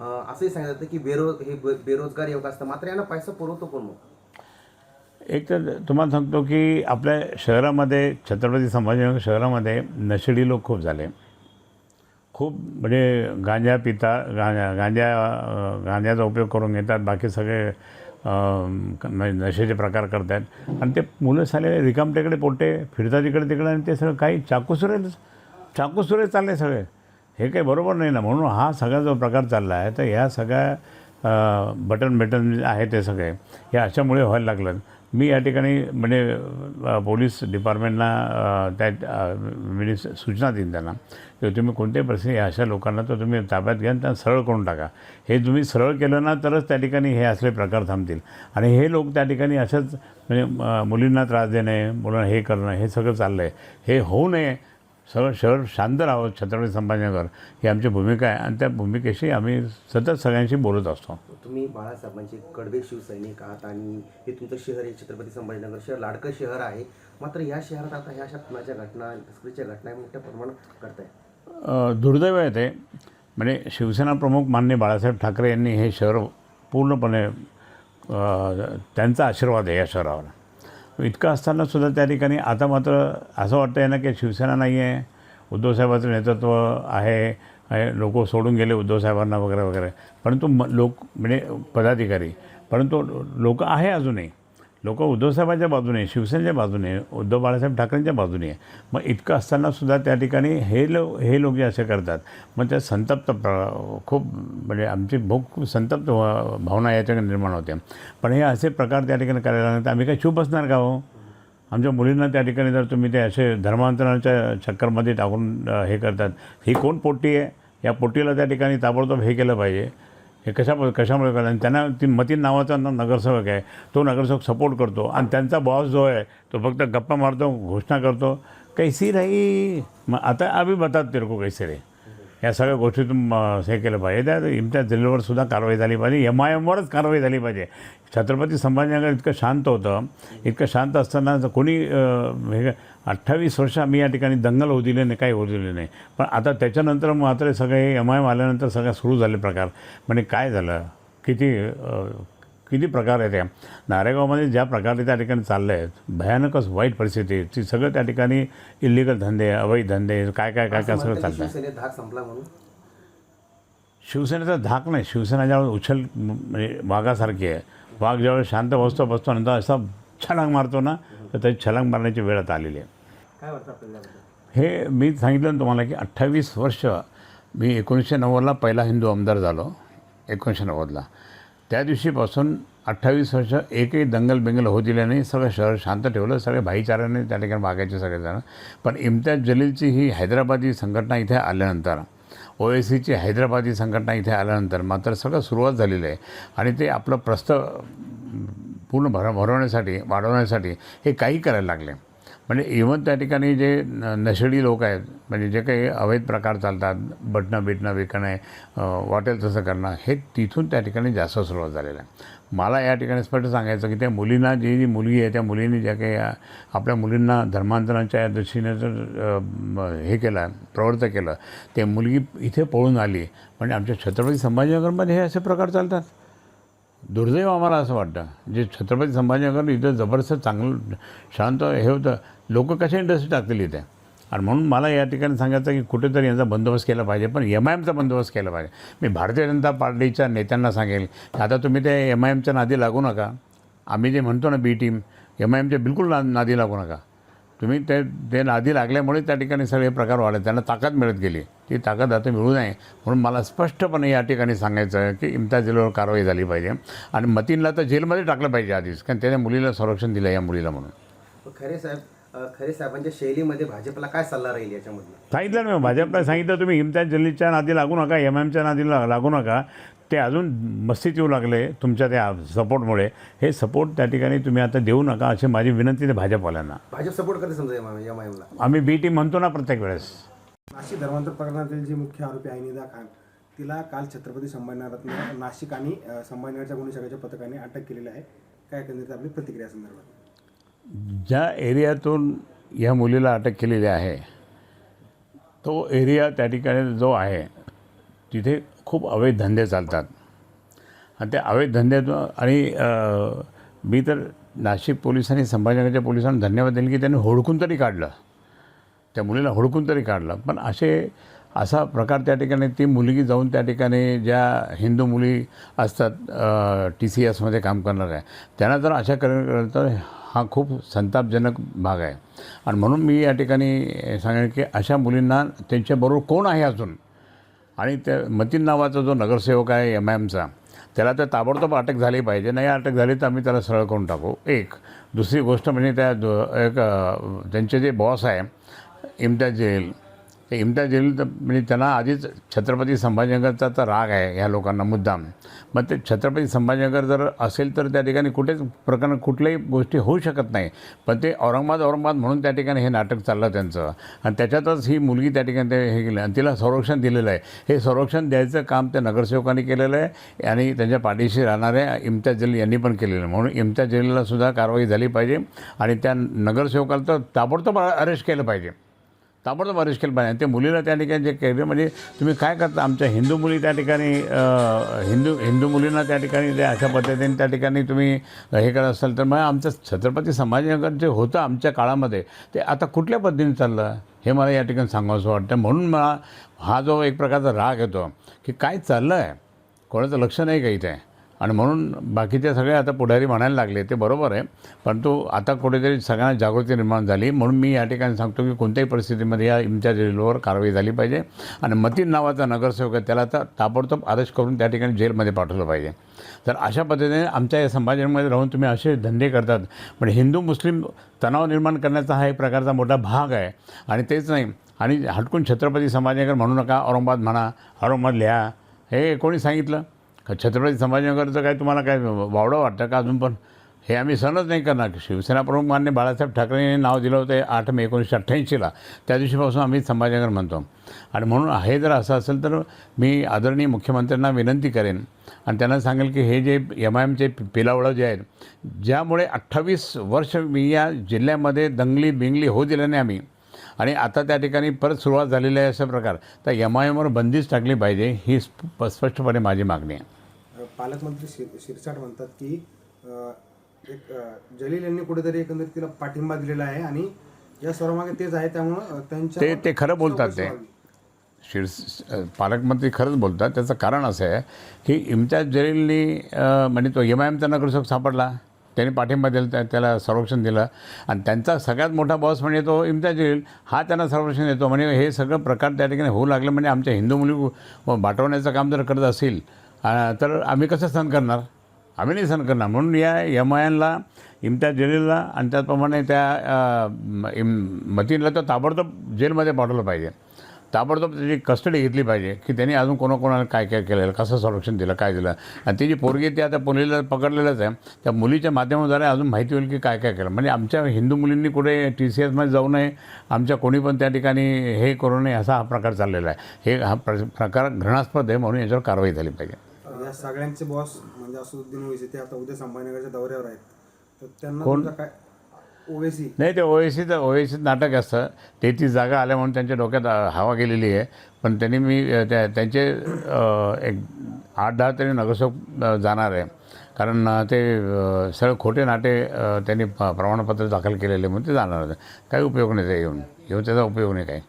असंही सांगितलं जातं की बेरोजगार युवक असतं, मात्र यांना पैसा पुरवतो कोण मग? एक तर तुम्हाला सांगतो की आपल्या शहरामध्ये, छत्रपती संभाजीनगर शहरामध्ये नशेडी लोक खूप झाले. खूप म्हणजे गांजा पिता गांजाचा उपयोग करून घेतात, बाकी सगळे नशेचे प्रकार करत आहेत. आणि ते मुलं साले रिकामटेकडे पोटे फिरतात इकडे तिकडे, आणि ते सगळं काही चाकूसुरे चालले सगळे. हे काही बरोबर नाही ना. म्हणून हा सगळा जो प्रकार चालला आहे, तर ह्या सगळ्या बटन आहे ते सगळे हे अशामुळे व्हायला लागलं. मी या ठिकाणी म्हणजे पोलीस डिपार्टमेंटला मी सूचना देईन त्यांना की तुम्ही कोणत्याही परिस्थिती अशा लोकांना तर तुम्ही ताब्यात घ्या आणि त्यांना सरळ करून टाका. हे तुम्ही सरळ केलं ना तरच त्या ठिकाणी हे असले प्रकार थांबतील. आणि हे लोक त्या ठिकाणी असंच म्हणजे मुलींना त्रास देणे, मुलांना हे करणं, हे सगळं चाललं आहे. हे होऊ नये. सगळं शहर शांत राहावं, छत्रपती संभाजीनगर ही आमची भूमिका आहे. आणि त्या भूमिकेशी आम्ही सतत सगळ्यांशी बोलत असतो. तुम्ही बाळासाहेबांचे कडवे शिवसैनिक आहात आणि हे तुमचं शहर आहे, छत्रपती संभाजीनगर शहर लाडकं शहर आहे. मात्र या शहरात आता ह्या अशा खुनाच्या घटना, तस्करीच्या घटना मोठ्या प्रमाणात घडत आहे. दुर्दैव आहे ते. म्हणजे शिवसेना प्रमुख माननीय बाळासाहेब ठाकरे यांनी हे शहर पूर्णपणे त्यांचा आशीर्वाद आहे या शहरावर. इतकं असतानासुद्धा त्या ठिकाणी आता मात्र असं वाटतं आहे ना की शिवसेना नाही आहे, उद्धवसाहेबांचं नेतृत्व आहे, लोक सोडून गेले उद्धवसाहेबांना वगैरे वगैरे. परंतु लोक म्हणजे पदाधिकारी, परंतु लोक आहे अजूनही. लोक उद्धवसाहेबांच्या बाजूने, शिवसेनेच्या बाजूने, उद्धव बाळासाहेब ठाकरेंच्या बाजूने आहे. मग इतकं असतानासुद्धा त्या ठिकाणी हे लोक जे असे करतात, मग त्या संतप्त खूप म्हणजे आमची खूप संतप्त भावना याच्याकडे निर्माण होते. पण हे असे प्रकार त्या ठिकाणी करायला नाही तर आम्ही काय चूप असणार का हो? आमच्या मुलींना त्या ठिकाणी जर तुम्ही ते असे धर्मांतराच्या चक्करमध्ये टाकून हे करतात, ही कोण पोट्टी आहे? या पोट्टीला त्या ठिकाणी ताबडतोब हे केलं पाहिजे. हे कशामुळे करतात? आणि त्यांना मतीन नावाचा नगरसेवक आहे, तो नगरसेवक सपोर्ट करतो. आणि त्यांचा बॉस जो आहे तो फक्त गप्पा मारतो, घोषणा करतो, कैसी रही. मग आता आम्ही बतात तेरे को कैसे रे. या सगळ्या गोष्टीतून हे केलं पाहिजे. त्या इम्तियाज जलीलवर सुद्धा कारवाई झाली पाहिजे. MIMवरच कारवाई झाली पाहिजे. छत्रपती संभाजीनगर इतकं शांत होतं. इतकं शांत असताना कोणी हे 28 वर्ष आम्ही या ठिकाणी दंगल होऊ दिले नाही, काही होऊ दिले नाही. पण आता त्याच्यानंतर मात्र सगळे MIM आल्यानंतर सगळं सुरू झाले प्रकार. म्हणजे काय झालं, किती प्रकार आहे त्या नारेगावमध्ये ज्या प्रकारे त्या ठिकाणी चाललं आहे, भयानकच वाईट परिस्थिती आहे ती. सगळं त्या ठिकाणी इलिगल धंदे, अवैध धंदे, काय सगळं चालतं. शिवसेनेत धाक संपला म्हणून? शिवसेनेचा धाक नाही. शिवसेना ज्यावेळेस उछल म्हणजे वाघासारखी आहे. वाघ ज्यावेळेस शांत बसतो नंतर असा छलांग मारतो ना, तर त्याची छलांग मारण्याची वेळ आता आलेली आहे. काय वाटतं आपल्याला? हे मी सांगितलं ना तुम्हाला की 28 वर्ष मी 1990ला पहिला हिंदू आमदार झालो. 1990ला त्या दिवशीपासून 28 वर्ष एकही दंगल होऊ दिले नाही. सगळं शहर शांत ठेवलं. सगळे भाईचाराने त्या ठिकाणी वागायचे सगळेजण. पण इम्तियाज जलीलची ही हैदराबादी संघटना इथे आल्यानंतर, OICची हैदराबादी संघटना इथे आल्यानंतर मात्र सगळं सुरुवात झालेलं आहे. आणि ते आपलं प्रस्थ पूर्ण वाढवण्यासाठी हे काही करायला लागले. म्हणजे इव्हन त्या ठिकाणी जे नशेडी लोक आहेत, म्हणजे जे काही अवैध प्रकार चालतात, बिटणं विकणे, वाटेल तसं करणं, हे तिथून त्या ठिकाणी जास्त सुरुवात झालेलं आहे. मला या ठिकाणी स्पष्ट सांगायचं की त्या मुलींना जी मुलगी आहे, त्या मुलींनी ज्या काही आपल्या मुलींना धर्मांतरांच्या दृष्टीने जर हे केलं, प्रवृत्त केलं, ते मुलगी इथे पळून आली. म्हणजे आमच्या छत्रपती संभाजीनगरमध्ये हे असे प्रकार चालतात. दुर्दैव आम्हाला असं वाटतं. जे छत्रपती संभाजीनगर इथं जबरदस्त चांगलं शांत हे होतं, लोक कशा इंडस्ट्री टाकतील इथे. आणि म्हणून मला या ठिकाणी सांगायचं की कुठेतरी यांचा बंदोबस्त केला पाहिजे, पण MIMचा बंदोबस्त केला पाहिजे. मी भारतीय जनता पार्टीच्या नेत्यांना सांगेल की आता तुम्ही ते MIMच्या नादी लागू नका. आम्ही जे म्हणतो ना B टीम, MIMच्या बिलकुल नादी लागू नका तुम्ही. ते नादी लागल्यामुळे त्या ठिकाणी सगळे प्रकार वाढले, त्यांना ताकद मिळत गेली. ती ताकद आता मिळू नये म्हणून मला स्पष्टपणे या ठिकाणी सांगायचं आहे की इम्तियाज जलीलवर कारवाई झाली पाहिजे. आणि मतीनला तर जेलमध्ये टाकलं पाहिजे आधीच, कारण त्याने मुलीला संरक्षण दिलं या मुलीला म्हणून. खरे साहेबांच्या शैलीमध्ये भाजपला काय सल्ला राहील याच्यामध्ये? सांगितलं ना, भाजपला सांगितलं तुम्ही इम्तियाज जलीलच्या नादी लागू नका, MIMच्या नादी लागू नका. ते अजून मस्तीत येऊ लागले तुमच्या त्या सपोर्टमुळे. हे सपोर्ट त्या ठिकाणी तुम्ही आता देऊ नका, अशी माझी विनंती आहे भाजपवाल्यांना. भाजप सपोर्ट करते समजा MIMला? आम्ही B टीम म्हणतो ना प्रत्येक वेळेस. नाशिक धर्मांतर प्रकरणातील जी मुख्य आरोपी आहे निदा खान, तिला काल छत्रपती संभाजीनगरात नाशिक आणि संभाजीनगरच्या गुन्हे शाखेच्या पथकाने अटक केलेली आहे. काय एकंदरीत आपली प्रतिक्रिया संदर्भात? ज्या एरियातून ह्या मुलीला अटक केलेली आहे तो एरिया त्या ठिकाणी जो आहे तिथे खूप अवैध धंदे चालतात आणि त्या अवैध धंद्यातून आणि मी तर नाशिक पोलिसांनी संभाजीनगरच्या पोलिसांना धन्यवाद देईल की त्यांनी हुडकून तरी काढलं, त्या मुलीला हुडकून तरी काढलं. पण असा प्रकार त्या ठिकाणी ती मुलगी जाऊन त्या ठिकाणी ज्या हिंदू मुली असतात TCSमध्ये काम करणाऱ्या त्यांना जर अशा तर हा खूप संतापजनक भाग आहे. आणि म्हणून मी या ठिकाणी सांगेन की अशा मुलींना त्यांच्याबरोबर कोण आहे अजून, आणि त्या मतीन नावाचा जो नगरसेवक आहे MIMचा त्याला तर ताबडतोब अटक झाली पाहिजे. नाही अटक झाली तर आम्ही त्याला सरळ करून टाकू. एक दुसरी गोष्ट म्हणजे त्यांचे जे बॉस आहे इम्तियाज जलील, ते इम्तियाज जलील तर म्हणजे त्यांना आधीच छत्रपती संभाजीनगरचा तर राग आहे ह्या लोकांना मुद्दाम. मग ते छत्रपती संभाजीनगर जर असेल तर त्या ठिकाणी कुठल्याही गोष्टी होऊ शकत नाही. पण ते औरंगाबाद म्हणून त्या ठिकाणी हे नाटक चाललं त्यांचं, आणि त्याच्यातच ही मुलगी त्या ठिकाणी ते हे केलं आणि तिला संरक्षण दिलेलं आहे. हे संरक्षण द्यायचं काम त्या नगरसेवकांनी केलेलं आहे आणि त्यांच्या पाठीशी राहणाऱ्या इम्तियाज जलील यांनी पण केलेलं आहे. म्हणून इम्तियाज जलीलला सुद्धा कारवाई झाली पाहिजे आणि त्या नगरसेवकाला तर ताबडतोब अरेस्ट केलं पाहिजे, ताबडतोब अरेस्ट केलं पाहिजे. ते मुलीला त्या ठिकाणी जे केलं म्हणजे तुम्ही काय करता, आमच्या हिंदू मुली त्या ठिकाणी हिंदू मुलींना त्या ठिकाणी त्या अशा पद्धतीने त्या ठिकाणी तुम्ही हे करत असाल तर मग आमचं छत्रपती संभाजीनगर जे होतं आमच्या काळामध्ये ते आता कुठल्या पद्धतीने चाललं हे मला या ठिकाणी सांगावंसं वाटतं. म्हणून मला हा जो एक प्रकारचा राग येतो की काय चाललं आहे, कोणाचं लक्ष नाही का इथे. आणि म्हणून बाकीचे सगळे आता पुढारी म्हणायला लागले ते बरोबर आहे, परंतु आता कुठेतरी सगळ्यांना जागृती निर्माण झाली. म्हणून मी या ठिकाणी सांगतो की कोणत्याही परिस्थितीमध्ये या इम्तियाज जलीलवर कारवाई झाली पाहिजे आणि मतीन नावाचा नगरसेवक आहे त्याला आता ताबडतोब अरेस्ट करून त्या ठिकाणी जेलमध्ये पाठवलं पाहिजे. तर अशा पद्धतीने आमच्या या संभाजीनगरमध्ये राहून तुम्ही असे धंदे करतात. पण हिंदू मुस्लिम तणाव निर्माण करण्याचा हा एक प्रकारचा मोठा भाग आहे. आणि तेच नाही, आणि हटकून छत्रपती संभाजीनगर म्हणू नका, औरंगाबाद म्हणा, औरंगाबाद लिहा, हे कोणी सांगितलं का? छत्रपती संभाजीनगरचं काय तुम्हाला काय वावडं वाटतं का अजून पण? हे आम्ही सहनच नाही करणार. शिवसेना प्रमुख मान्य बाळासाहेब ठाकरेंनी नाव दिलं होतं 8 मे 1988ला, त्या दिवशीपासून आम्ही संभाजीनगर म्हणतो. आणि म्हणून हे जर असं असेल तर मी आदरणीय मुख्यमंत्र्यांना विनंती करेन आणि त्यांना सांगेल की हे जे MIMचे पिलावळं जे आहेत, ज्यामुळे 28 वर्ष मी या जिल्ह्यामध्ये दंगली बिंगली होऊ दिल्या नाही आम्ही, आणि आता त्या ठिकाणी परत सुरुवात झालेली आहे अशा प्रकार, तर MIMवर बंदीच टाकली पाहिजे ही स्पष्टपणे माझी मागणी आहे. पालकमंत्री शिरसाट म्हणतात की एक जलील यांनी कुठेतरी एकंदरीत तिला पाठिंबा दिलेला आहे आणि या सर्वांमागे तेच आहे, त्यामुळं त्यांच्या ते खरं बोलतात. ते पालकमंत्री खरंच बोलतात. त्याचं कारण असं आहे की इम्तियाज जलीलनी म्हणजे तो MIMचा नगरसेवक सापडला, त्यांनी पाठिंबा दिला, त्याला संरक्षण दिलं, आणि त्यांचा सगळ्यात मोठा बॉस म्हणजे तो इम्तियाज जलील हा त्यांना संरक्षण देतो. म्हणजे हे सगळं प्रकार त्या ठिकाणी होऊ लागलं. म्हणजे आमच्या हिंदू मुली बाटवण्याचं काम जर करत असेल तर आम्ही कसं सहन करणार? आम्ही नाही सहन करणार. म्हणून या MIMला, इम्तियाज जलीलला आणि त्याचप्रमाणे त्या मतीनला तर ताबडतोब जेलमध्ये पाठवलं पाहिजे, ताबडतोब त्याची कस्टडी घेतली पाहिजे की त्यांनी अजून कोणाकोणाला काय काय केलेलं, कसं संरक्षण दिलं, काय दिलं. आणि ती जी पोरगी ती आता मुलीला पकडलेलंच आहे, त्या मुलीच्या माध्यमाद्वारे अजून माहिती होईल की काय काय केलं. म्हणजे आमच्या हिंदू मुलींनी कुठे TCSमध्ये जाऊ नये, आमच्या कोणी पण त्या ठिकाणी हे करू नये, असा हा प्रकार चाललेला आहे. हा प्रकार घृणास्पद आहे. म्हणून याच्यावर कारवाई झाली पाहिजे. या सगळ्यांचे बॉस म्हणजे असदुद्दीन ओवैसी ते आता उद्या संभाजीनगरच्या दौऱ्यावर आहेत, तर त्यांना कोण? काय ओवैसी नाही, ते ओवैसीचं नाटक असतं. ते ती जागा आल्या म्हणून त्यांच्या डोक्यात हवा गेलेली आहे. पण त्यांनी त्यांचे एक 8-10 तरी नगरसेवक जाणार आहे, कारण ते सगळे खोटे नाटे त्यांनी प्रमाणपत्र दाखल केलेले म्हणून ते जाणार होते. काही उपयोग नाही ते येऊन त्याचा उपयोग नाही काही.